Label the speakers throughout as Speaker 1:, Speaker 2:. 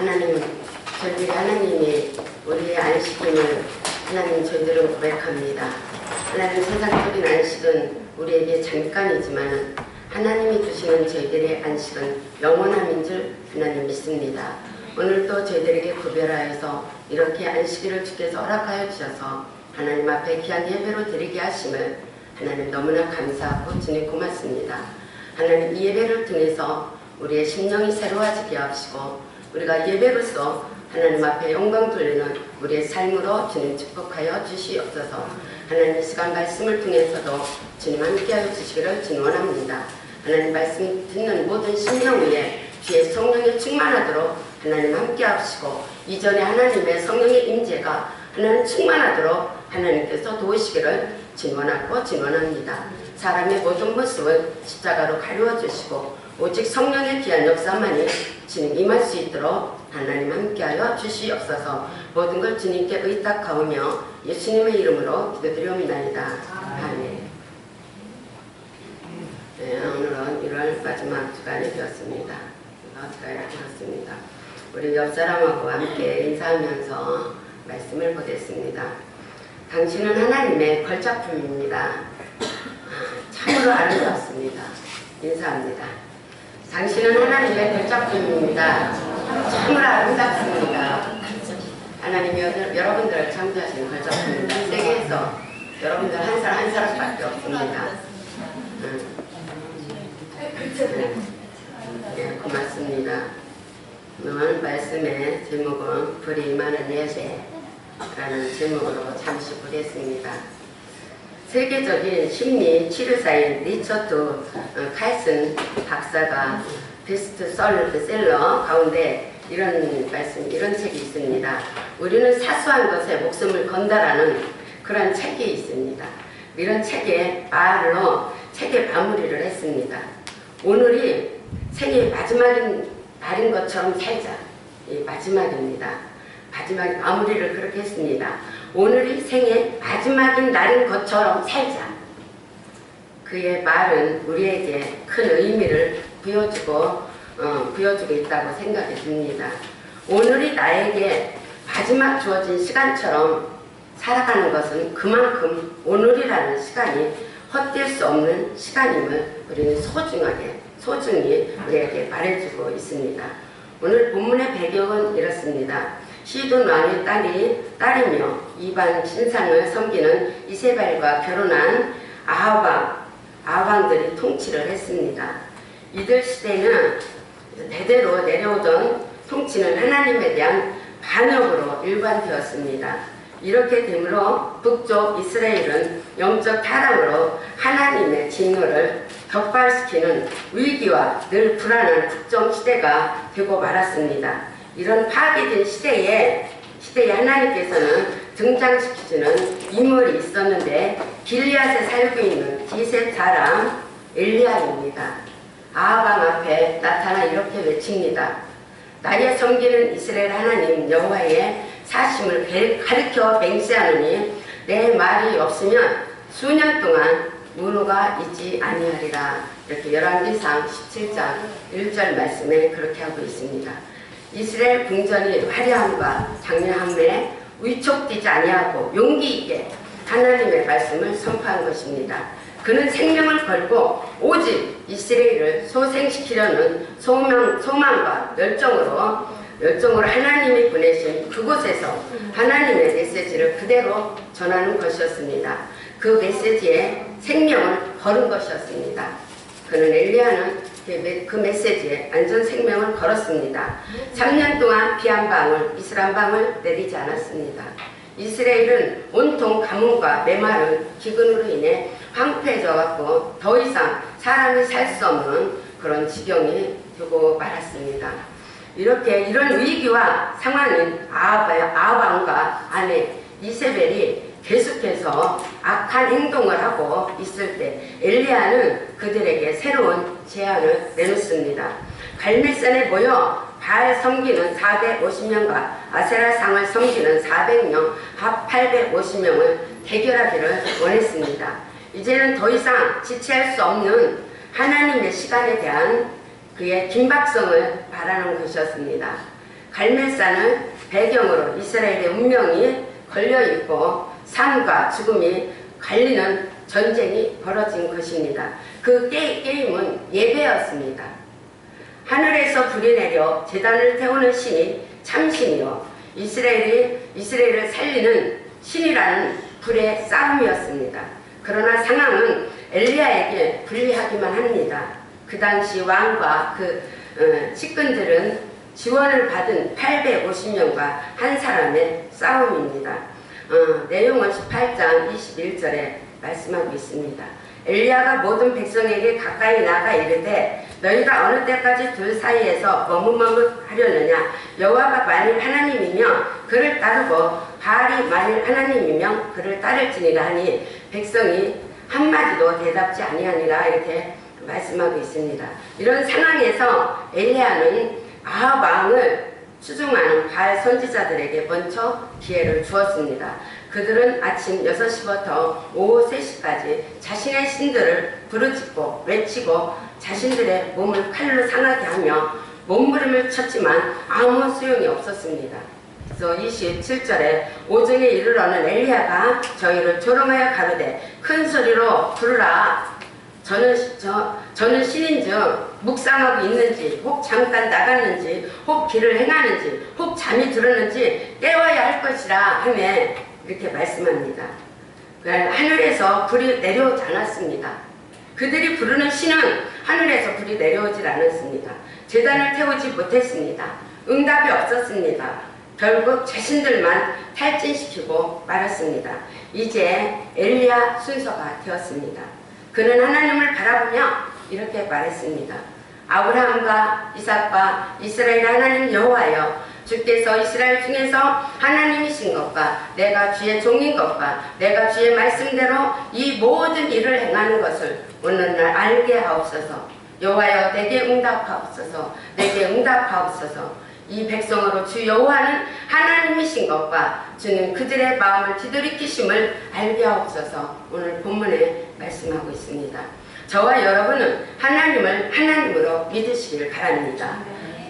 Speaker 1: 하나님이 우리의 안식임을 하나님 저희들은 고백합니다. 하나님 세상적인 안식은 우리에게 잠깐이지만 하나님이 주시는 저희들의 안식은 영원함인 줄 하나님 믿습니다. 오늘도 저희들에게 구별하여서 이렇게 안식일을 주께서 허락하여 주셔서 하나님 앞에 귀한 예배로 드리게 하심을 하나님 너무나 감사하고 주님 고맙습니다. 하나님 이 예배를 통해서 우리의 심령이 새로워지게 하시고 우리가 예배로서 하나님 앞에 영광 돌리는 우리의 삶으로 주님 축복하여 주시옵소서. 하나님 이 시간 말씀을 통해서도 주님 함께하여 주시기를 주님 원합니다. 하나님 말씀 듣는 모든 심령 위에 주의 성령이 충만하도록 하나님 함께하시고 이전에 하나님의 성령의 임재가 하나님 충만하도록 하나님께서 도우시기를 주님 원하고 주님 원합니다. 사람의 모든 모습을 십자가로 가리워 주시고 오직 성령의 귀한 역사만이 주님 임할 수 있도록 하나님 함께하여 주시옵소서. 모든 걸 주님께 의탁하오며 예수님의 이름으로 기도드리옵나이다. 아멘. 네, 오늘은 1월 마지막 주간이 되었습니다. 되었습니다. 우리 옆 사람하고 함께 인사하면서 말씀을 보겠습니다. 당신은 하나님의 걸작품입니다. 참으로 아름답습니다. 인사합니다. 당신은 하나님의 걸작품입니다. 참으로 아름답습니다. 하나님이 여러분들을 창조하신 걸작품입니다. 세계에서 여러분들 한 사람 한 사람밖에 없습니다. 네, 고맙습니다. 오늘 말씀의 제목은 불이 임하는 예배라는 제목으로 잠시 보겠습니다. 세계적인 심리 치료사인 리처드 칼슨 박사가 베스트셀러 가운데 이런 책이 있습니다. 우리는 사소한 것에 목숨을 건다라는 그런 책이 있습니다. 이런 책의 말로 책의 마무리를 했습니다. 오늘이 생의 마지막인 날인 것처럼 살자. 이 마지막입니다. 마지막 마무리를 그렇게 했습니다. 오늘이 생의 마지막인 날인 것처럼 살자. 그의 말은 우리에게 큰 의미를 부여주고 있다고 생각이 듭니다. 오늘이 나에게 마지막 주어진 시간처럼 살아가는 것은 그만큼 오늘이라는 시간이 헛될 수 없는 시간임을 우리는 소중히 우리에게 말해주고 있습니다. 오늘 본문의 배경은 이렇습니다. 시돈 왕의 딸이며 이방 신상을 섬기는 이세벨과 결혼한 아합왕들이 통치를 했습니다. 이들 시대는 대대로 내려오던 통치는 하나님에 대한 반역으로 일관되었습니다. 이렇게 되므로 북쪽 이스라엘은 영적 타락으로 하나님의 진노를 격발시키는 위기와 늘 불안한 국정 시대가 되고 말았습니다. 이런 파괴된 시대에 하나님께서는 등장시키시는 인물이 있었는데 길리앗에 살고 있는 기셋 사람 엘리야입니다. 아합왕 앞에 나타나 이렇게 외칩니다. 나의 섬기는 이스라엘 하나님 여호와의 사심을 가르쳐 맹세하노니 내 말이 없으면 수년 동안 문호가 있지 아니하리라. 이렇게 열왕기상 17장 1절 말씀에 그렇게 하고 있습니다. 이스라엘 궁전이 화려함과 장려함에 위촉되지 아니하고 용기 있게 하나님의 말씀을 선포한 것입니다. 그는 생명을 걸고 오직 이스라엘을 소생시키려는 소망과 열정으로 하나님이 보내신 그곳에서 하나님의 메시지를 그대로 전하는 것이었습니다. 그 메시지에 생명을 걸은 것이었습니다. 그는 엘리야는 그 메시지에 안전 생명을 걸었습니다. 3년 동안 비 한 방울, 이슬 한 방울 내리지 않았습니다. 이스라엘은 온통 가뭄과 메마른 기근으로 인해 황폐해져 갖고 더 이상 사람이 살 수 없는 그런 지경이 되고 말았습니다. 이런 위기와 상황인 아합왕과 아내 이세벨이 계속해서 악한 행동을 하고 있을 때 엘리야는 그들에게 새로운 제안을 내놓습니다. 갈멜산에 모여 바알 섬기는 450명과 아세라상을 섬기는 400명, 합 850명을 대결하기를 원했습니다. 이제는 더 이상 지체할 수 없는 하나님의 시간에 대한 그의 긴박성을 바라는 것이었습니다. 갈멜산을 배경으로 이스라엘의 운명이 걸려있고 삶과 죽음이 갈리는 전쟁이 벌어진 것입니다. 그 게임은 예배였습니다. 하늘에서 불이 내려 제단을 태우는 신이 참신이요 이스라엘을 살리는 신이라는 불의 싸움이었습니다. 그러나 상황은 엘리야에게 불리하기만 합니다. 그 당시 왕과 그 측근들은 지원을 받은 850명과 한 사람의 싸움입니다. 내용은 18장 21절에 말씀하고 있습니다. 엘리야가 모든 백성에게 가까이 나가 이르되 너희가 어느 때까지 둘 사이에서 머뭇머뭇하려느냐 여호와가 만일 하나님이며 그를 따르고 바알이 만일 하나님이며 그를 따를지니라 하니 백성이 한마디도 대답지 아니하니라 이렇게 말씀하고 있습니다. 이런 상황에서 엘리야는 아합 왕을 추종하는 바알 선지자들에게 먼저 기회를 주었습니다. 그들은 아침 6시부터 오후 3시까지 자신의 신들을 부르짖고 외치고 자신들의 몸을 칼로 상하게 하며 몸부림을 쳤지만 아무 소용이 없었습니다. 그래서 27절에 오정에 이르러는 엘리야가 저희를 조롱하여 가로되 큰 소리로 부르라. 저는 신인즉 묵상하고 있는지 혹 잠깐 나갔는지 혹 길을 행하는지 혹 잠이 들었는지 깨워야 할 것이라 하며 이렇게 말씀합니다. 하늘에서 불이 내려오지 않았습니다. 그들이 부르는 신은 하늘에서 불이 내려오질 않았습니다. 제단을 태우지 못했습니다. 응답이 없었습니다. 결국 자신들만 탈진시키고 말았습니다. 이제 엘리야 순서가 되었습니다. 그는 하나님을 바라보며 이렇게 말했습니다. 아브라함과 이삭과 이스라엘 하나님 여호와여 주께서 이스라엘 중에서 하나님이신 것과 내가 주의 종인 것과 내가 주의 말씀대로 이 모든 일을 행하는 것을 오늘날 알게 하옵소서. 여호와여 내게 응답하옵소서. 내게 응답하옵소서. 이 백성으로 주 여호와는 하나님이신 것과 주는 그들의 마음을 뒤돌이키심을 알게 하옵소서. 오늘 본문에 말씀하고 있습니다. 저와 여러분은 하나님을 하나님으로 믿으시길 바랍니다.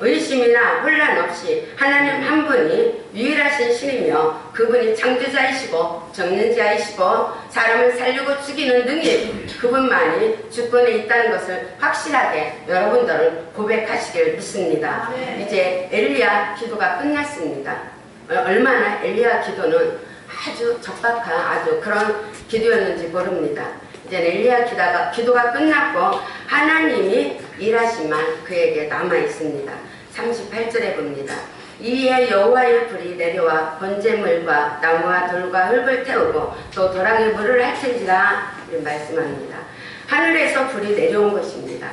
Speaker 1: 의심이나 혼란 없이 하나님 한 분이 유일하신 신이며 그분이 창조자이시고 정는자이시고 사람을 살리고 죽이는 능력이 그분만이 주권에 있다는 것을 확실하게 여러분들은 고백하시길 믿습니다. 이제 엘리야 기도가 끝났습니다. 얼마나 엘리야 기도는 아주 적박한 아주 그런 기도였는지 모릅니다. 이제 엘리야 기도가 끝났고 하나님이 일하시만 그에게 남아 있습니다. 38절에 봅니다. 이에 여호와의 불이 내려와 번제물과 나무와 돌과 흙을 태우고 또 도랑에 물을 핥은지라 이런 말씀합니다. 하늘에서 불이 내려온 것입니다.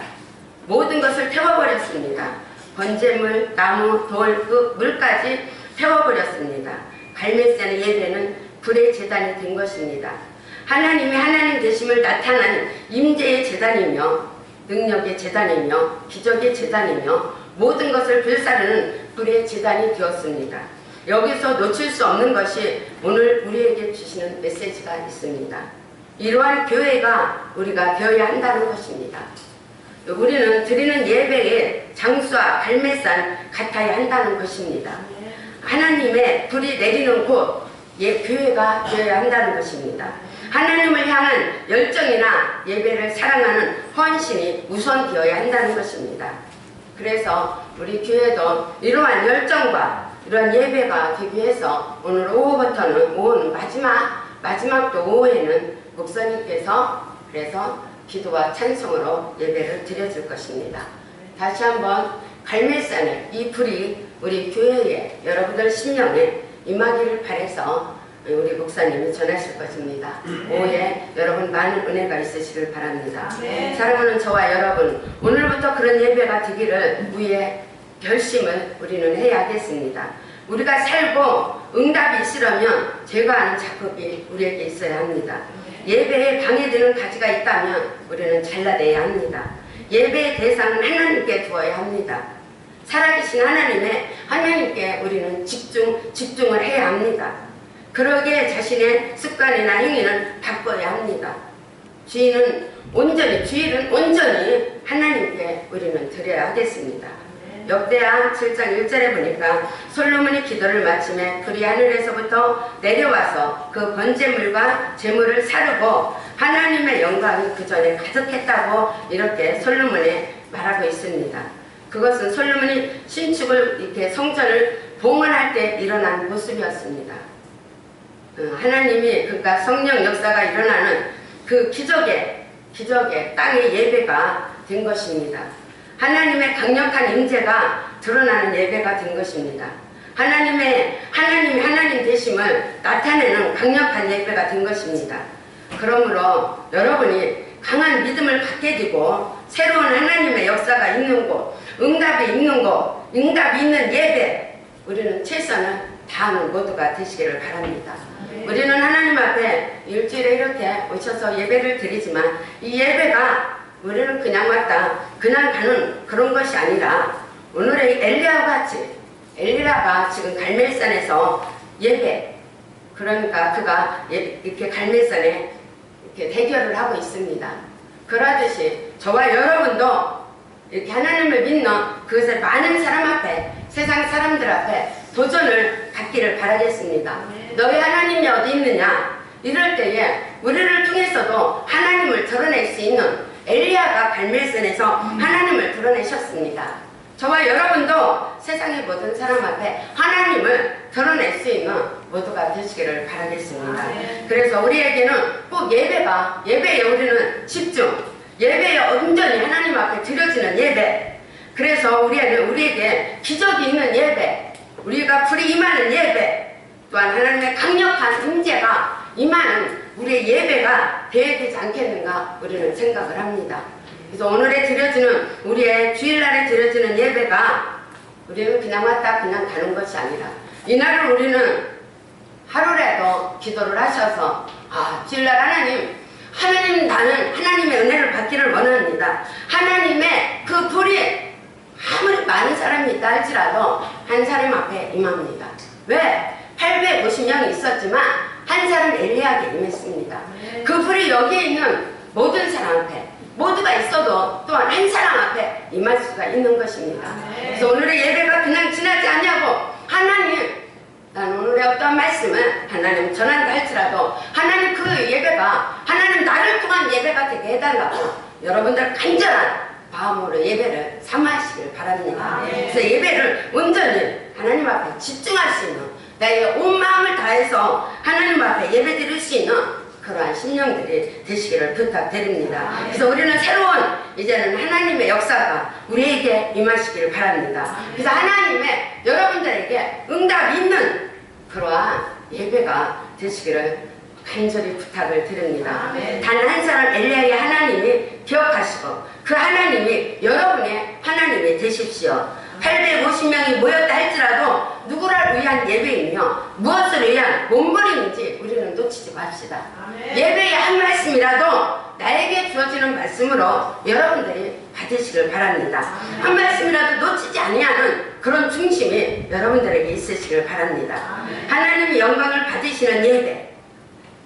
Speaker 1: 모든 것을 태워버렸습니다. 번제물, 나무, 돌, 흙, 물까지 태워버렸습니다. 갈멜산의 예배는 불의 제단이 된 것입니다. 하나님이 하나님 되심을 나타난 임재의 제단이며 능력의 제단이며 기적의 제단이며 모든 것을 불사르는 불의 제단이 되었습니다. 여기서 놓칠 수 없는 것이 오늘 우리에게 주시는 메시지가 있습니다. 이러한 교회가 우리가 되어야 한다는 것입니다. 우리는 드리는 예배의 장수와 갈멜산 같아야 한다는 것입니다. 하나님의 불이 내리는 곳 교회가 되어야 한다는 것입니다. 하나님을 향한 열정이나 예배를 사랑하는 헌신이 우선되어야 한다는 것입니다. 그래서 우리 교회도 이러한 열정과 이러한 예배가 되기 위해서 오늘 오후부터는 오후는 마지막도 오후에는 목사님께서 그래서 기도와 찬송으로 예배를 드려줄 것입니다. 다시 한번 갈멜산을 이 불이 우리 교회에 여러분들 심령에 임하기를 바라서 우리 목사님이 전하실 것입니다. 오후에 여러분 많은 은혜가 있으시길 바랍니다. 사랑하는 저와 여러분, 오늘부터 그런 예배가 되기를 위해 결심을 우리는 해야겠습니다. 우리가 살고 응답이 있으려면 제가 하는 작업이 우리에게 있어야 합니다. 예배에 방해되는 가지가 있다면 우리는 잘라내야 합니다. 예배의 대상은 하나님께 두어야 합니다. 살아계신 하나님께 우리는 집중을 해야 합니다. 그러기에 자신의 습관이나 행위는 바꿔야 합니다. 주일은 온전히 하나님께 우리는 드려야 하겠습니다. 역대하 7장 1절에 보니까 솔로몬이 기도를 마치매 불이 하늘에서부터 내려와서 그 번제물과 제물을 사르고 하나님의 영광이 그 전에 가득했다고 이렇게 솔로몬이 말하고 있습니다. 그것은 솔로몬이 신축을 이렇게 성전을 봉헌할 때 일어난 모습이었습니다. 하나님이 그러니까 성령 역사가 일어나는 그 기적의 땅의 예배가 된 것입니다. 하나님의 강력한 임재가 드러나는 예배가 된 것입니다. 하나님이 하나님 되심을 나타내는 강력한 예배가 된 것입니다. 그러므로 여러분이 강한 믿음을 갖게 되고 새로운 하나님의 역사가 있는 곳, 응답이 있는 곳, 응답이 있는 예배, 우리는 최선을 다하는 모두가 되시기를 바랍니다. 우리는 하나님 앞에 일주일에 이렇게 오셔서 예배를 드리지만 이 예배가 우리는 그냥 왔다 그냥 가는 그런 것이 아니라 오늘의 엘리야와 같이 엘리야가 지금 갈멜산에서 예배, 그러니까 그가 이렇게 갈멜산에 이렇게 대결을 하고 있습니다. 그러듯이 저와 여러분도 이렇게 하나님을 믿는 그것을 많은 사람 앞에, 세상 사람들 앞에 도전을 갖기를 바라겠습니다. 너희 하나님이 어디 있느냐? 이럴 때에 우리를 통해서도 하나님을 드러낼 수 있는 엘리야가 갈멜산에서 하나님을 드러내셨습니다. 저와 여러분도 세상의 모든 사람 앞에 하나님을 드러낼 수 있는 모두가 되시기를 바라겠습니다. 그래서 우리에게는 꼭 예배에 우리는 집중, 예배에 온전히 하나님 앞에 드려지는 예배, 그래서 우리에게 기적이 있는 예배, 우리가 불이 임하는 예배, 또한 하나님의 강력한 임재가 임하는 우리의 예배가 되어야 되지 않겠는가 우리는 생각을 합니다. 그래서 오늘에 드려지는 우리의 주일날에 드려지는 예배가 우리는 그냥 왔다 그냥 가는 것이 아니라 이날을 우리는 하루라도 기도를 하셔서 주일날 하나님 나는 하나님의 은혜를 받기를 원합니다. 하나님의 그 불이 아무리 많은 사람이 있다 할지라도 한 사람 앞에 임합니다. 왜? 850명이 있었지만 한 사람 엘리야에게 임했습니다. 그 불이 여기에 있는 모든 사람 앞에 모두가 있어도 또한 한 사람 앞에 임할 수가 있는 것입니다. 그래서 오늘의 예배가 그냥 지나지 않냐고 난 오늘의 어떠한 말씀을 하나님 전한다 할지라도 하나님 그 예배가 하나님 나를 통한 예배가 되게 해달라고 여러분들 간절한 마음으로 예배를 삼으시길 바랍니다. 그래서 예배를 온전히 하나님 앞에 집중할 수 있는 나의 온 마음을 다해서 하나님 앞에 예배 드릴 수 있는 그러한 심령들이 되시기를 부탁드립니다. 그래서 우리는 새로운 이제는 하나님의 역사가 우리에게 임하시기를 바랍니다. 그래서 하나님의 여러분들에게 응답이 있는 그러한 예배가 되시기를 간절히 부탁을 드립니다. 단 한 사람 엘리야의 하나님이 기억하시고 그 하나님이 여러분의 하나님이 되십시오. 850명이 모였다 할지라도 누구를 위한 예배이며 무엇을 위한 몸부림인지 우리는 놓치지 맙시다. 예배의 한 말씀이라도 나에게 주어지는 말씀으로 여러분들이 받으시길 바랍니다. 한 말씀이라도 놓치지 아니하는 그런 중심이 여러분들에게 있으시길 바랍니다. 하나님이 영광을 받으시는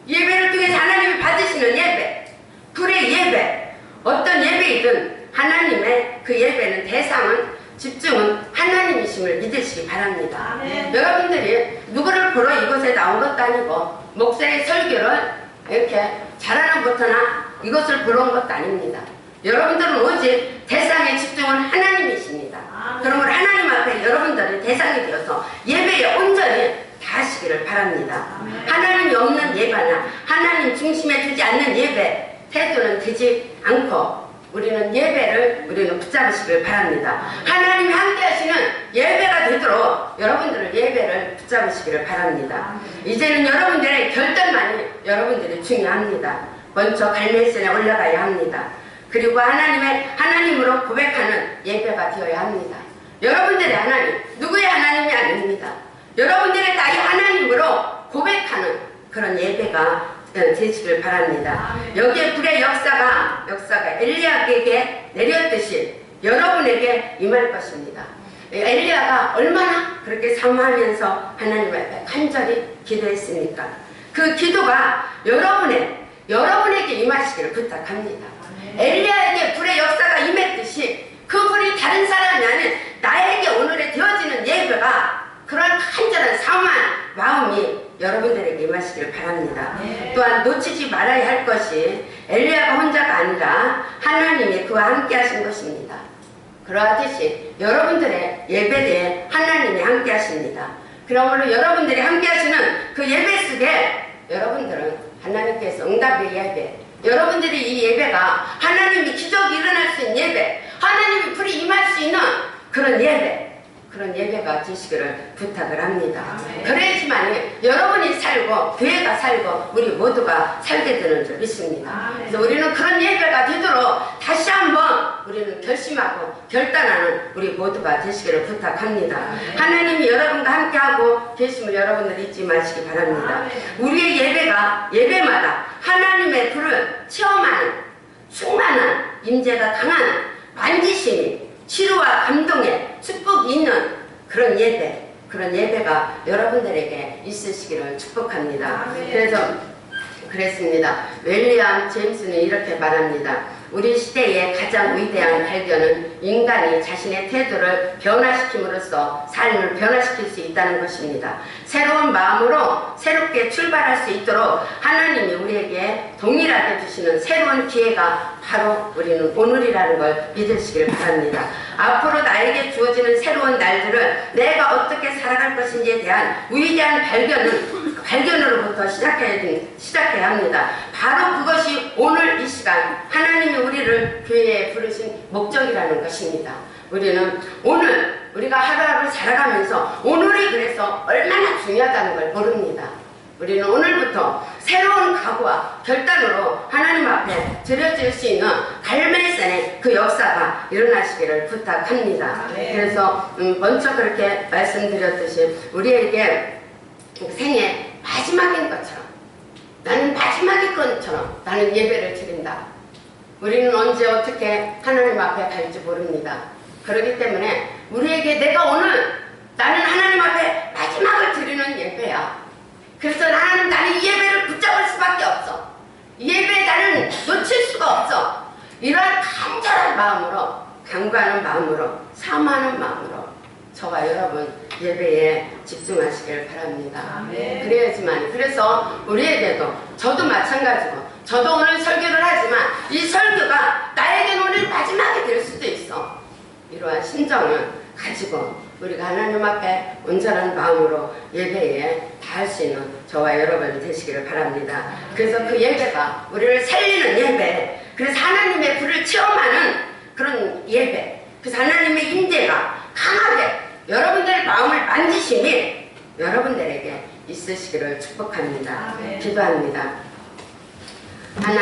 Speaker 1: 예배를 통해서 하나님이 받으시는 예배, 불의 예배, 어떤 예배이든 하나님의 그 예배는 대상은 집중은 하나님이심을 믿으시기 바랍니다. 여러분들이 누구를 보러 이곳에 나온 것도 아니고 목사의 설교를 이렇게 잘하는 것보나 이것을 보러 온 것도 아닙니다. 여러분들은 오직 대상의 집중은 하나님이십니다. 그러므로 하나님 앞에 여러분들이 대상이 되어서 예배에 온전히 다하시기를 바랍니다. 하나님이 없는 예배나 하나님 중심에 두지 않는 예배 태도는 되지 않고 우리는 붙잡으시길 바랍니다. 하나님이 함께 하시는 예배가 되도록 여러분들을 예배를 붙잡으시기를 바랍니다. 이제는 여러분들의 결단만이 여러분들이 중요합니다. 먼저 갈멜산에 올라가야 합니다. 그리고 하나님으로 고백하는 예배가 되어야 합니다. 여러분들의 하나님, 누구의 하나님이 아닙니다. 여러분들의 나의 하나님으로 고백하는 그런 예배가 되시길 바랍니다. 여기에 불의 역사가 엘리야에게 내렸듯이 여러분에게 임할 것입니다. 엘리야가 얼마나 그렇게 사모하면서 하나님 앞에 간절히 기도했습니까? 그 기도가 여러분에게 임하시기를 부탁합니다. 엘리야에게 불의 역사가 임했듯이 그 불이 다른 사람이 아닌 나에게 오늘에 되어지는 예배가 그런 간절한 사모한 마음이 여러분들에게 임하시길 바랍니다. 또한 놓치지 말아야 할 것이 엘리야가 혼자가 아니라 하나님이 그와 함께 하신 것입니다. 그러하듯이 여러분들의 예배에 하나님이 함께 하십니다. 그러므로 여러분들이 함께 하시는 그 예배 속에 여러분들은 하나님께서 응답의 예배, 여러분들이 이 예배가 하나님이 기적이 일어날 수 있는 예배, 하나님이 불이 임할 수 있는 그런 예배, 그런 예배가 되시기를 부탁을 합니다. 그래야지만 여러분이 살고 교회가 살고 우리 모두가 살게 되는 줄 믿습니다. 그래서 우리는 그런 예배가 되도록 다시 한번 우리는 결심하고 결단하는 우리 모두가 되시기를 부탁합니다. 하나님이 여러분과 함께하고 계심을 여러분들 잊지 마시기 바랍니다. 우리의 예배가 예배마다 하나님의 불을 체험하는 충만한 임재가 강한 만지심이 치료와 감동의 축복이 있는 그런 예배, 그런 예배가 여러분들에게 있으시기를 축복합니다. 그래서 그랬습니다. 윌리엄 제임스는 이렇게 말합니다. 우리 시대의 가장 위대한 발견은 인간이 자신의 태도를 변화시킴으로써 삶을 변화시킬 수 있다는 것입니다. 새로운 마음으로 새롭게 출발할 수 있도록 하나님이 우리에게 동일하게 주시는 새로운 기회가 바로 우리는 오늘이라는 걸 믿으시길 바랍니다. 앞으로 나에게 주어지는 새로운 날들을 내가 어떻게 살아갈 것인지에 대한 위대한 발견으로부터 시작해야 합니다. 바로 그것이 오늘 이 시간 하나님이 우리를 교회에 부르신 목적이라는 것입니다. 우리는 오늘 우리가 하루하루 살아가면서 오늘이 그래서 얼마나 중요하다는 걸 모릅니다. 우리는 오늘부터 새로운 각오와 결단으로 하나님 앞에 드려질 수 있는 갈멜산의 그 역사가 일어나시기를 부탁합니다. 그래서 먼저 그렇게 말씀드렸듯이 우리에게 생애 마지막인 것처럼, 나는 마지막인 것처럼 나는 예배를 드린다. 우리는 언제 어떻게 하나님 앞에 갈지 모릅니다. 그렇기 때문에 우리에게 내가 오늘 나는 하나님 앞에 마지막을 드리는 예배야. 그래서 나는 이 예배를 붙잡을 수밖에 없어. 이 예배에 나는 놓칠 수가 없어. 이러한 간절한 마음으로, 간구하는 마음으로, 사모하는 마음으로 저와 여러분 예배에 집중하시길 바랍니다. 그래야지만, 그래서 우리에게도, 저도 마찬가지고, 저도 오늘 설교를 하지만 이 설교가 나에게는 오늘 마지막이 될 수도 있어. 이러한 심정을 가지고 우리가 하나님 앞에 온전한 마음으로 예배에 다할 수 있는 저와 여러분이 되시기를 바랍니다. 그래서 그 예배가 우리를 살리는 예배, 그래서 하나님의 불을 체험하는 그런 예배, 그래서 하나님의 임재가 강하게 여러분들의 마음을 만지심이 여러분들에게 있으시기를 축복합니다. 기도합니다. 하나님